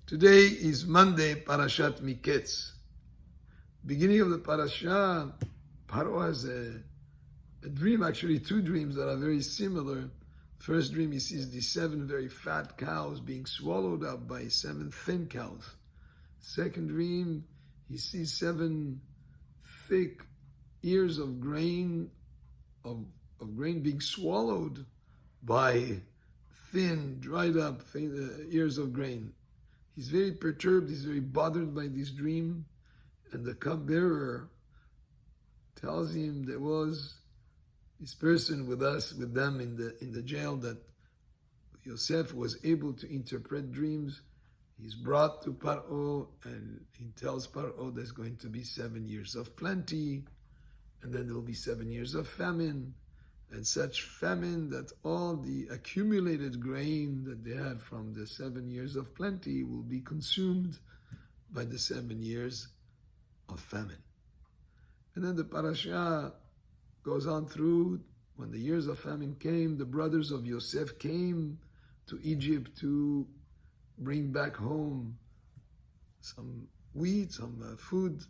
Today is Monday, Parashat Miketz. Beginning of the parasha, Paro has a dream, actually two dreams that are very similar. First dream, he sees the 7 very fat cows being swallowed up by 7 thin cows. Second dream, he sees 7 thick ears of grain, of grain being swallowed by thin, dried up ears of grain. He's very perturbed, he's very bothered by this dream, and the cupbearer tells him there was this person with them in the jail, that Yosef was able to interpret dreams. He's brought to Paro, and he tells Paro there's going to be 7 years of plenty, and then there will be 7 years of famine, and such famine that all the accumulated grain that they had from the 7 years of plenty will be consumed by the 7 years of famine. And then the parasha goes on through, when the years of famine came, the brothers of Yosef came to Egypt to bring back home some wheat, some food,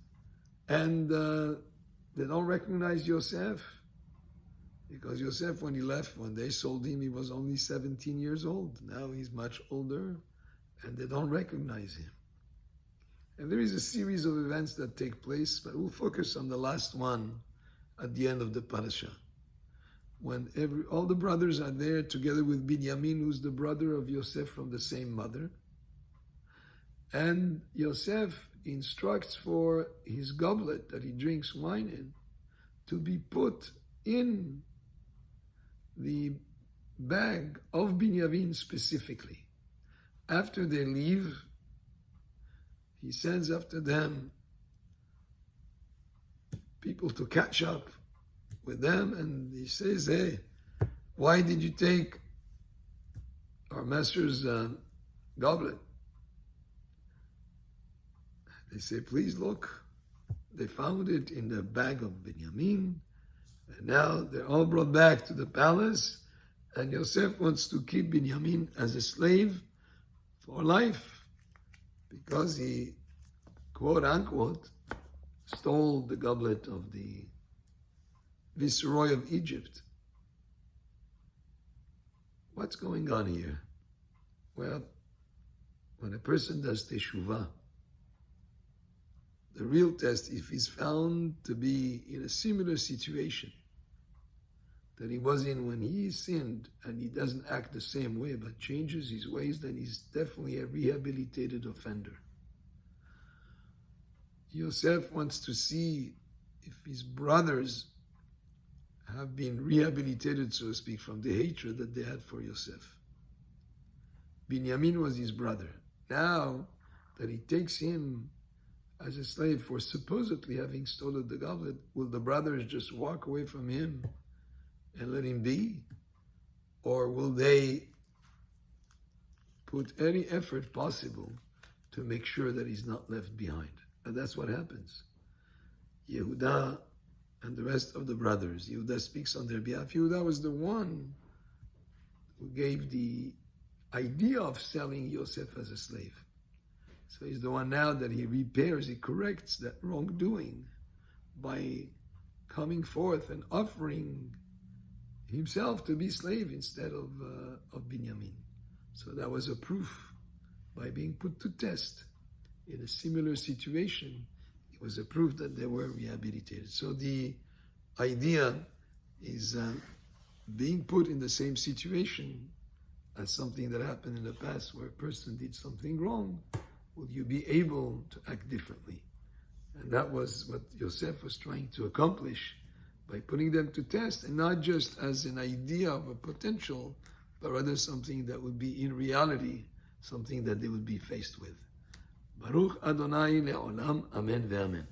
and they don't recognize Yosef, because Yosef, when he left, when they sold him, he was only 17 years old. Now he's much older, and they don't recognize him. And there is a series of events that take place, but we'll focus on the last one at the end of the parasha. When all the brothers are there together with Binyamin, who's the brother of Yosef from the same mother. And Yosef instructs for his goblet that he drinks wine in to be put in the bag of Binyamin specifically. After they leave, he sends after them people to catch up with them, and he says, "Hey, why did you take our master's goblet?" They say, "Please look." They found it in the bag of Binyamin, and now they're all brought back to the palace, and Yosef wants to keep Binyamin as a slave for life, because he, quote unquote, stole the goblet of the Viceroy of Egypt. What's going on here? Well, when a person does teshuvah, the real test, if he's found to be in a similar situation that he was in when he sinned, and he doesn't act the same way but changes his ways, then he's definitely a rehabilitated offender. Yosef wants to see if his brothers have been rehabilitated, so to speak, from the hatred that they had for Yosef. Binyamin was his brother. Now that he takes him as a slave for supposedly having stolen the goblet, will the brothers just walk away from him and let him be? Or will they put any effort possible to make sure that he's not left behind? And that's what happens. Yehuda and the rest of the brothers, Yehuda speaks on their behalf. Yehuda was the one who gave the idea of selling Yosef as a slave. So he's the one now that he repairs, he corrects that wrongdoing by coming forth and offering himself to be slave instead of Binyamin. So that was a proof. By being put to test in a similar situation, it was a proof that they were rehabilitated. So the idea is being put in the same situation as something that happened in the past where a person did something wrong. Will you be able to act differently? And that was what Yosef was trying to accomplish by putting them to test, and not just as an idea of a potential, but rather something that would be in reality, something that they would be faced with. Baruch Adonai le'olam, amen ve'amen.